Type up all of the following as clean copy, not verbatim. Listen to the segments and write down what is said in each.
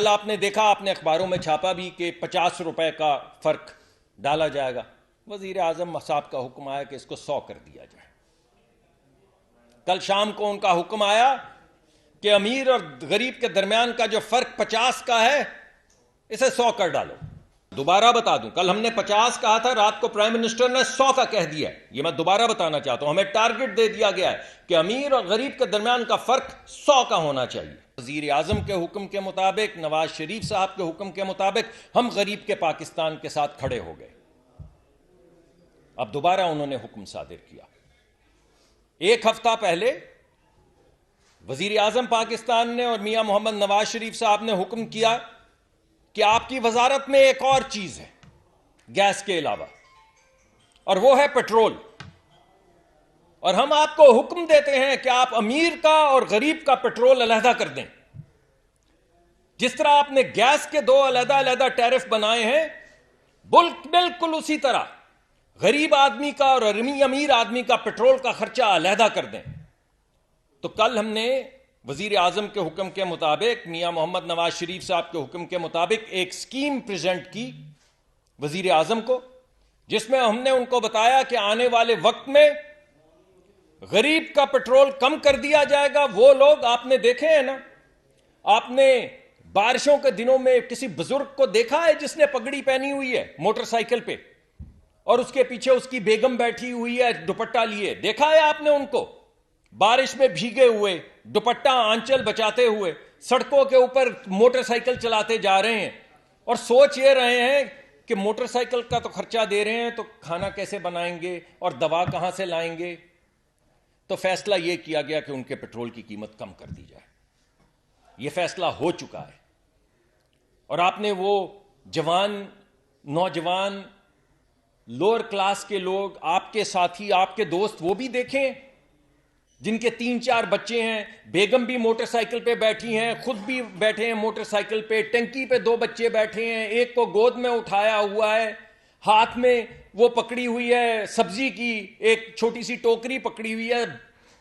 کل آپ نے دیکھا, آپ نے اخباروں میں چھاپا بھی کہ 50 روپے کا فرق ڈالا جائے گا. وزیر اعظم صاحب کا حکم آیا کہ اس کو 100 کر دیا جائے. کل شام کو ان کا حکم آیا کہ امیر اور غریب کے درمیان کا جو فرق 50 کا ہے اسے 100 کر ڈالو. دوبارہ بتا دوں, کل ہم نے 50 کہا تھا, رات کو پرائم منسٹر نے 100 کا کہہ دیا. یہ میں دوبارہ بتانا چاہتا ہوں, ہمیں ٹارگٹ دے دیا گیا ہے کہ امیر اور غریب کے درمیان کا فرق 100 کا ہونا چاہیے. وزیر اعظم کے حکم کے مطابق, نواز شریف صاحب کے حکم کے مطابق ہم غریب کے پاکستان کے ساتھ کھڑے ہو گئے. اب دوبارہ انہوں نے حکم صادر کیا. ایک ہفتہ پہلے وزیر اعظم پاکستان نے اور میاں محمد نواز شریف صاحب نے حکم کیا کہ آپ کی وزارت میں ایک اور چیز ہے گیس کے علاوہ, اور وہ ہے پیٹرول. اور ہم آپ کو حکم دیتے ہیں کہ آپ امیر کا اور غریب کا پیٹرول علیحدہ کر دیں. جس طرح آپ نے گیس کے 2 علیحدہ علیحدہ ٹیرف بنائے ہیں, بالکل اسی طرح غریب آدمی کا اور امیر آدمی کا پیٹرول کا خرچہ علیحدہ کر دیں. تو کل ہم نے وزیر اعظم کے حکم کے مطابق, میاں محمد نواز شریف صاحب کے حکم کے مطابق ایک سکیم پریزنٹ کی وزیر اعظم کو, جس میں ہم نے ان کو بتایا کہ آنے والے وقت میں غریب کا پیٹرول کم کر دیا جائے گا. وہ لوگ آپ نے دیکھے ہیں نا, آپ نے بارشوں کے دنوں میں کسی بزرگ کو دیکھا ہے جس نے پگڑی پہنی ہوئی ہے موٹر سائیکل پہ اور اس کے پیچھے اس کی بیگم بیٹھی ہوئی ہے دوپٹہ لیے؟ دیکھا ہے آپ نے ان کو بارش میں بھیگے ہوئے, دوپٹہ آنچل بچاتے ہوئے سڑکوں کے اوپر موٹر سائیکل چلاتے جا رہے ہیں, اور سوچ یہ رہے ہیں کہ موٹر سائیکل کا تو خرچہ دے رہے ہیں تو کھانا کیسے بنائیں گے اور دوا کہاں سے لائیں گے؟ تو فیصلہ یہ کیا گیا کہ ان کے پیٹرول کی قیمت کم کر دی جائے. یہ فیصلہ ہو چکا ہے. اور آپ نے وہ جوان, نوجوان, لوور کلاس کے لوگ, آپ کے ساتھی, آپ کے دوست, وہ بھی دیکھیں جن کے 3-4 بچے ہیں, بیگم بھی موٹر سائیکل پہ بیٹھی ہیں, خود بھی بیٹھے ہیں موٹر سائیکل پہ, ٹنکی پہ 2 بچے بیٹھے ہیں, ایک کو گود میں اٹھایا ہوا ہے, ہاتھ میں وہ پکڑی ہوئی ہے سبزی کی ایک چھوٹی سی ٹوکری پکڑی ہوئی ہے.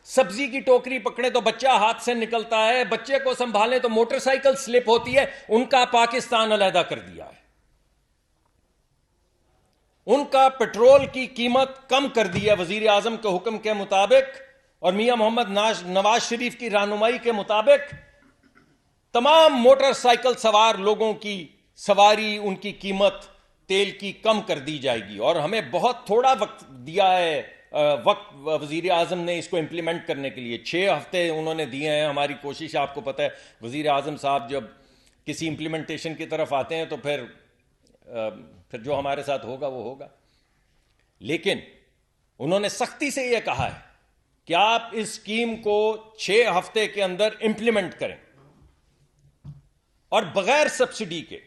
سبزی کی ٹوکری پکڑے تو بچہ ہاتھ سے نکلتا ہے, بچے کو سنبھالیں تو موٹر سائیکل سلپ ہوتی ہے. ان کا پاکستان علیحدہ کر دیا ہے, ان کا پیٹرول کی قیمت کم کر دی ہے وزیر اعظم کے حکم کے مطابق, اور میاں محمد نواز شریف کی رہنمائی کے مطابق تمام موٹر سائیکل سوار لوگوں کی سواری, ان کی قیمت تیل کی کم کر دی جائے گی. اور ہمیں بہت تھوڑا وقت دیا ہے, وقت وزیر اعظم نے اس کو امپلیمنٹ کرنے کے لیے 6 ہفتے انہوں نے دیے ہیں. ہماری کوشش, آپ کو پتہ ہے وزیر اعظم صاحب جب کسی امپلیمنٹیشن کی طرف آتے ہیں تو پھر جو ہمارے ساتھ ہوگا وہ ہوگا. لیکن انہوں نے سختی سے یہ کہا ہے کہ آپ اس اسکیم کو 6 ہفتے کے اندر امپلیمنٹ کریں اور بغیر سبسڈی کے.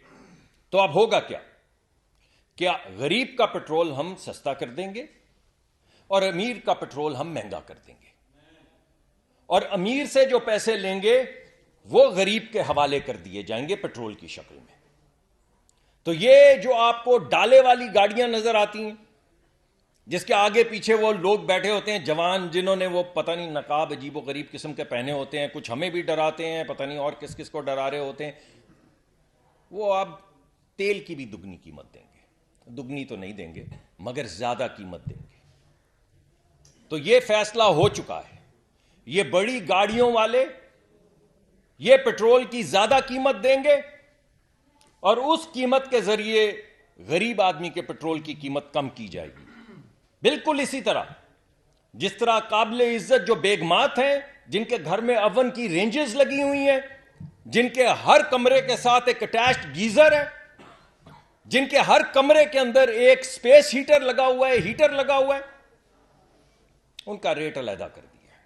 تو اب ہوگا کیا غریب کا پیٹرول ہم سستا کر دیں گے اور امیر کا پیٹرول ہم مہنگا کر دیں گے, اور امیر سے جو پیسے لیں گے وہ غریب کے حوالے کر دیے جائیں گے پیٹرول کی شکل میں. تو یہ جو آپ کو ڈالے والی گاڑیاں نظر آتی ہیں جس کے آگے پیچھے وہ لوگ بیٹھے ہوتے ہیں جوان, جنہوں نے وہ پتہ نہیں نقاب عجیب و غریب قسم کے پہنے ہوتے ہیں, کچھ ہمیں بھی ڈراتے ہیں, پتہ نہیں اور کس کس کو ڈرا رہے ہوتے ہیں, وہ اب تیل کی بھی دگنی قیمت دیں گے. دگنی تو نہیں دیں گے مگر زیادہ قیمت دیں گے. تو یہ فیصلہ ہو چکا ہے. یہ بڑی گاڑیوں والے یہ پیٹرول کی زیادہ قیمت دیں گے اور اس قیمت کے ذریعے غریب آدمی کے پیٹرول کی قیمت کم کی جائے گی. بالکل اسی طرح جس طرح قابل عزت جو بیگمات ہیں جن کے گھر میں اوون کی رینجز لگی ہوئی ہیں, جن کے ہر کمرے کے ساتھ ایک اٹیچڈ گیزر ہے, جن کے ہر کمرے کے اندر ایک سپیس ہیٹر لگا ہوا ہے, ان کا ریٹ علیحدہ کر دیا ہے.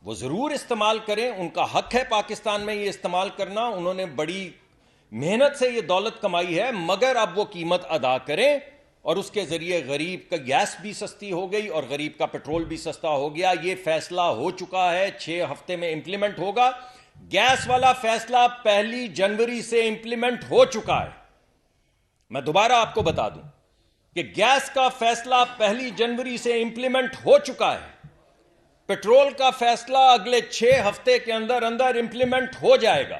وہ ضرور استعمال کریں, ان کا حق ہے پاکستان میں یہ استعمال کرنا, انہوں نے بڑی محنت سے یہ دولت کمائی ہے, مگر اب وہ قیمت ادا کریں اور اس کے ذریعے غریب کا گیس بھی سستی ہو گئی اور غریب کا پیٹرول بھی سستا ہو گیا. یہ فیصلہ ہو چکا ہے, 6 ہفتے میں امپلیمنٹ ہوگا. گیس والا فیصلہ 1 جنوری سے امپلیمنٹ ہو چکا ہے. میں دوبارہ آپ کو بتا دوں کہ گیس کا فیصلہ 1 جنوری سے امپلیمنٹ ہو چکا ہے. پیٹرول کا فیصلہ اگلے 6 ہفتے کے اندر امپلیمنٹ ہو جائے گا.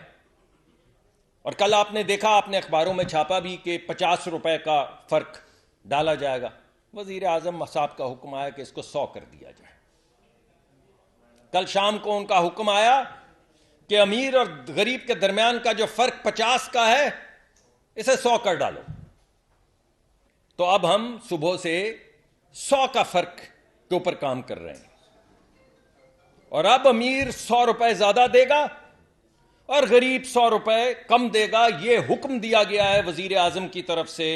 اور کل آپ نے دیکھا، آپ نے اخباروں میں چھاپا بھی کہ 50 روپے کا فرق ڈالا جائے گا۔ وزیر اعظم صاحب کا حکم آیا کہ اس کو 100 کر دیا جائے۔ کل شام کو ان کا حکم آیا کہ امیر اور غریب کے درمیان کا جو فرق 50 کا ہے اسے 100 کر ڈالو۔ تو اب ہم صبح سے 100 کا فرق کے اوپر کام کر رہے ہیں، اور اب امیر 100 روپے زیادہ دے گا اور غریب 100 روپے کم دے گا۔ یہ حکم دیا گیا ہے وزیر اعظم کی طرف سے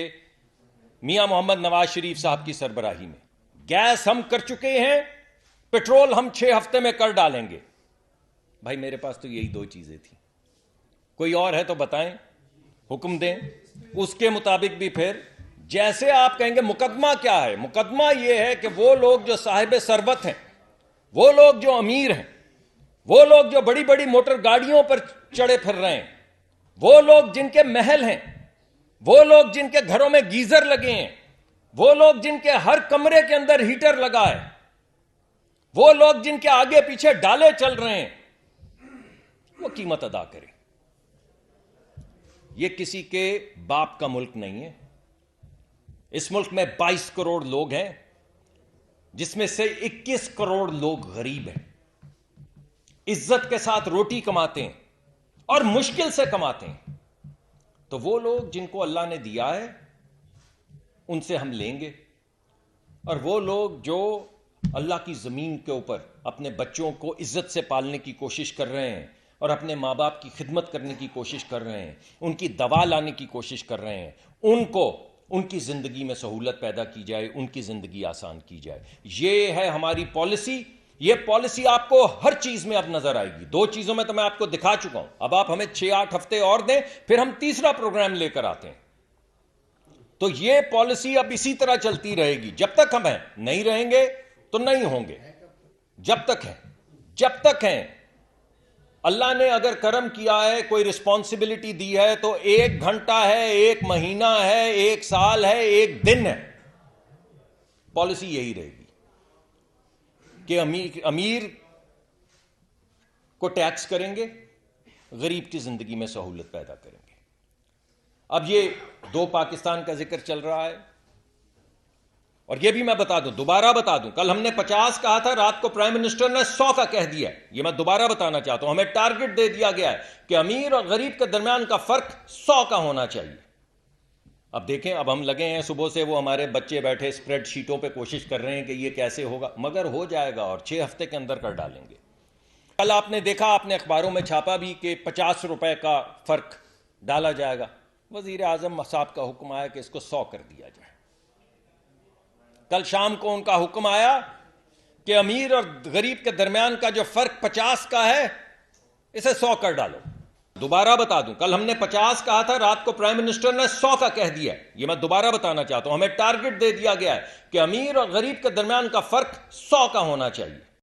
میاں محمد نواز شریف صاحب کی سربراہی میں۔ گیس ہم کر چکے ہیں، پیٹرول ہم 6 ہفتے میں کر ڈالیں گے۔ بھائی میرے پاس تو یہی 2 چیزیں تھیں، کوئی اور ہے تو بتائیں، حکم دیں، اس کے مطابق بھی پھر جیسے آپ کہیں گے۔ مقدمہ کیا ہے؟ مقدمہ یہ ہے کہ وہ لوگ جو صاحب ثروت ہیں، وہ لوگ جو امیر ہیں، وہ لوگ جو بڑی بڑی موٹر گاڑیوں پر چڑھے پھر رہے ہیں، وہ لوگ جن کے محل ہیں، وہ لوگ جن کے گھروں میں گیزر لگے ہیں، وہ لوگ جن کے ہر کمرے کے اندر ہیٹر لگا ہے، وہ لوگ جن کے آگے پیچھے ڈالے چل رہے ہیں، وہ قیمت ادا کریں۔ یہ کسی کے باپ کا ملک نہیں ہے۔ اس ملک میں 22 کروڑ لوگ ہیں، جس میں سے 21 کروڑ لوگ غریب ہیں، عزت کے ساتھ روٹی کماتے ہیں اور مشکل سے کماتے ہیں۔ تو وہ لوگ جن کو اللہ نے دیا ہے ان سے ہم لیں گے، اور وہ لوگ جو اللہ کی زمین کے اوپر اپنے بچوں کو عزت سے پالنے کی کوشش کر رہے ہیں اور اپنے ماں باپ کی خدمت کرنے کی کوشش کر رہے ہیں، ان کی دوا لانے کی کوشش کر رہے ہیں، ان کو ان کی زندگی میں سہولت پیدا کی جائے، ان کی زندگی آسان کی جائے۔ یہ ہے ہماری پالیسی۔ یہ پالیسی آپ کو ہر چیز میں اب نظر آئے گی۔ 2 چیزوں میں تو میں آپ کو دکھا چکا ہوں، اب آپ ہمیں 6-8 ہفتے اور دیں، پھر ہم تیسرا پروگرام لے کر آتے ہیں۔ تو یہ پالیسی اب اسی طرح چلتی رہے گی جب تک ہم ہیں۔ نہیں رہیں گے تو نہیں ہوں گے، جب تک ہیں، جب تک ہیں۔ اللہ نے اگر کرم کیا ہے، کوئی رسپانسبلٹی دی ہے، تو 1 گھنٹہ ہے، 1 مہینہ ہے، 1 سال ہے، 1 دن ہے۔ پالیسی یہی رہے گی کہ امیر کو ٹیکس کریں گے، غریب کی زندگی میں سہولت پیدا کریں گے۔ اب یہ 2 پاکستان کا ذکر چل رہا ہے، اور یہ بھی میں بتا دوں، دوبارہ بتا دوں، کل ہم نے 50 کہا تھا، رات کو پرائم منسٹر نے 100 کا کہہ دیا ہے۔ یہ میں دوبارہ بتانا چاہتا ہوں، ہمیں ٹارگٹ دے دیا گیا ہے کہ امیر اور غریب کے درمیان کا فرق 100 کا ہونا چاہیے۔ اب دیکھیں، اب ہم لگے ہیں صبح سے، وہ ہمارے بچے بیٹھے اسپریڈ شیٹوں پہ کوشش کر رہے ہیں کہ یہ کیسے ہوگا، مگر ہو جائے گا، اور 6 ہفتے کے اندر کر ڈالیں گے۔ کل آپ نے دیکھا، آپ نے اخباروں میں چھاپا بھی کہ 50 روپے کا فرق ڈالا جائے گا۔ وزیر اعظم صاحب کا حکم آیا کہ اس کو 100 کر دیا جائے۔ کل شام کو ان کا حکم آیا کہ امیر اور غریب کے درمیان کا جو فرق 50 کا ہے اسے 100 کر ڈالو۔ دوبارہ بتا دوں، کل ہم نے 50 کہا تھا، رات کو پرائم منسٹر نے 100 کا کہہ دیا ہے۔ یہ میں دوبارہ بتانا چاہتا ہوں، ہمیں ٹارگٹ دے دیا گیا ہے کہ امیر اور غریب کے درمیان کا فرق 100 کا ہونا چاہیے۔